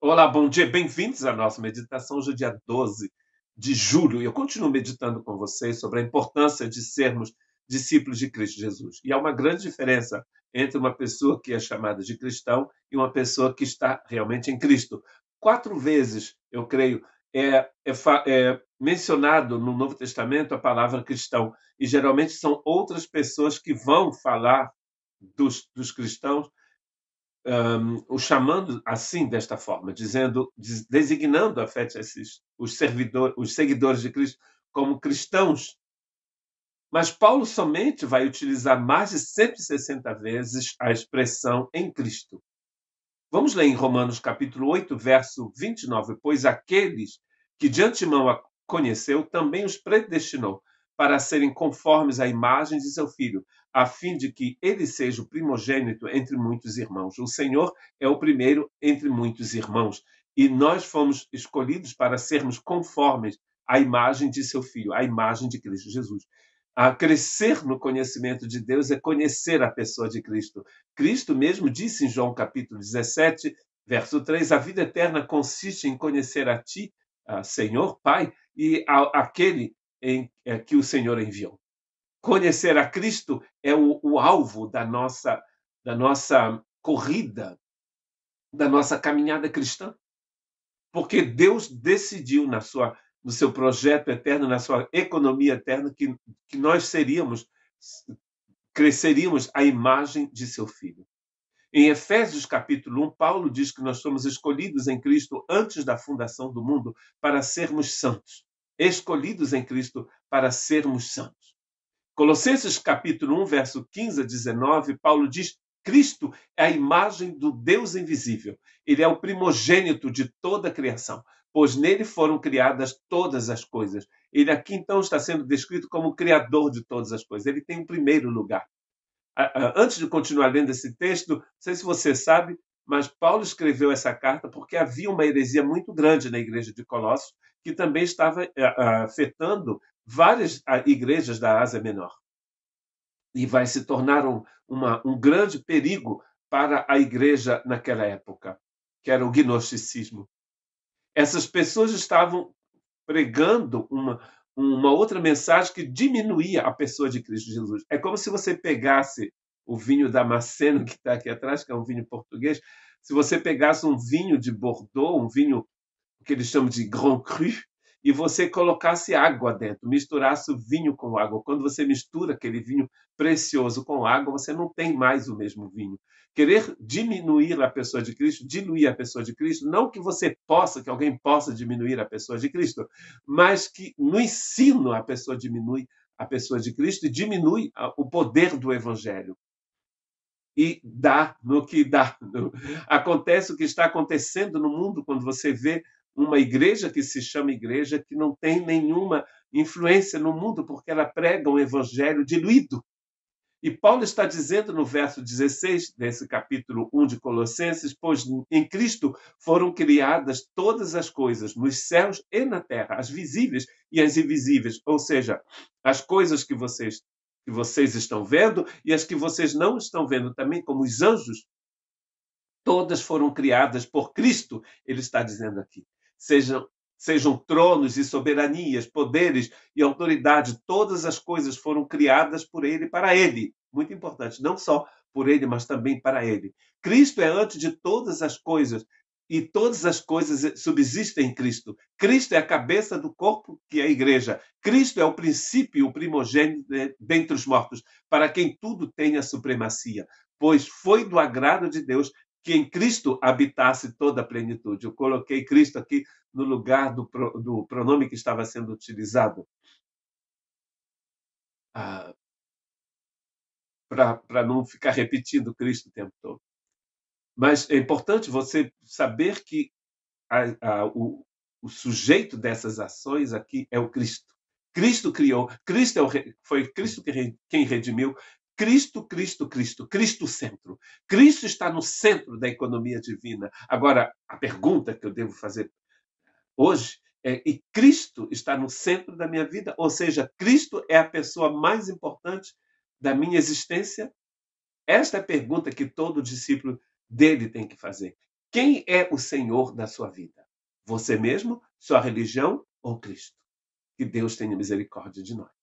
Olá, bom dia, bem-vindos à nossa meditação hoje é dia 12 de julho. E eu continuo meditando com vocês sobre a importância de sermos discípulos de Cristo Jesus. E há uma grande diferença entre uma pessoa que é chamada de cristão e uma pessoa que está realmente em Cristo. 4 vezes, eu creio, é mencionado no Novo Testamento a palavra cristão. E geralmente são outras pessoas que vão falar dos cristãos, o chamando assim, desta forma, designando os seguidores de Cristo como cristãos. Mas Paulo somente vai utilizar mais de 160 vezes a expressão em Cristo. Vamos ler em Romanos capítulo 8, verso 29. Pois aqueles que de antemão a conheceu, também os predestinou para serem conformes à imagem de seu Filho, a fim de que ele seja o primogênito entre muitos irmãos. O Senhor é o primeiro entre muitos irmãos. E nós fomos escolhidos para sermos conformes à imagem de seu Filho, à imagem de Cristo Jesus. A crescer no conhecimento de Deus é conhecer a pessoa de Cristo. Cristo mesmo disse em João capítulo 17, verso 3, a vida eterna consiste em conhecer a ti, Senhor, Pai, e aquele que o Senhor enviou. Conhecer a Cristo é o alvo da nossa corrida, da nossa caminhada cristã, porque Deus decidiu no seu projeto eterno, na sua economia eterna, que nós cresceríamos à imagem de seu Filho. Em Efésios capítulo 1, Paulo diz que nós somos escolhidos em Cristo antes da fundação do mundo para sermos santos. Escolhidos em Cristo para sermos santos. Colossenses capítulo 1, verso 15 a 19, Paulo diz: Cristo é a imagem do Deus invisível. Ele é o primogênito de toda a criação, pois nele foram criadas todas as coisas. Ele aqui então está sendo descrito como o criador de todas as coisas. Ele tem o primeiro lugar. Antes de continuar lendo esse texto, não sei se você sabe, mas Paulo escreveu essa carta porque havia uma heresia muito grande na igreja de Colossos, que também estava afetando várias igrejas da Ásia Menor. E vai se tornar um grande perigo para a igreja naquela época, que era o gnosticismo. Essas pessoas estavam pregando uma outra mensagem que diminuía a pessoa de Cristo Jesus. É como se você pegasse o vinho Damasceno, que está aqui atrás, que é um vinho português, se você pegasse um vinho de Bordeaux, um vinho que eles chamam de Grand Cru, e você colocasse água dentro, misturasse o vinho com água. Quando você mistura aquele vinho precioso com água, você não tem mais o mesmo vinho. Querer diminuir a pessoa de Cristo, diluir a pessoa de Cristo, não que que alguém possa diminuir a pessoa de Cristo, mas que no ensino a pessoa diminui a pessoa de Cristo e diminui o poder do Evangelho. E dá no que dá. Acontece o que está acontecendo no mundo quando você vê uma igreja que se chama igreja que não tem nenhuma influência no mundo porque ela prega um evangelho diluído. E Paulo está dizendo no verso 16 desse capítulo 1 de Colossenses, pois em Cristo foram criadas todas as coisas, nos céus e na terra, as visíveis e as invisíveis, ou seja, as coisas que vocês estão vendo e as que vocês não estão vendo também, como os anjos, todas foram criadas por Cristo, ele está dizendo aqui. Sejam tronos e soberanias, poderes e autoridade, todas as coisas foram criadas por ele e para ele. Muito importante, não só por ele, mas também para ele. Cristo é antes de todas as coisas e todas as coisas subsistem em Cristo. Cristo é a cabeça do corpo, que é a igreja. Cristo é o princípio, o primogênito dentre os mortos, para quem tudo tem a supremacia, pois foi do agrado de Deus que em Cristo habitasse toda a plenitude. Eu coloquei Cristo aqui no lugar do pronome que estava sendo utilizado, para não ficar repetindo Cristo o tempo todo. Mas é importante você saber que o sujeito dessas ações aqui é o Cristo. Cristo criou, foi Cristo quem redimiu. Cristo, Cristo, Cristo, Cristo centro. Cristo está no centro da economia divina. Agora, a pergunta que eu devo fazer hoje e Cristo está no centro da minha vida, ou seja, Cristo é a pessoa mais importante da minha existência? Esta é a pergunta que todo discípulo dele tem que fazer. Quem é o Senhor da sua vida? Você mesmo, sua religião ou Cristo? Que Deus tenha misericórdia de nós.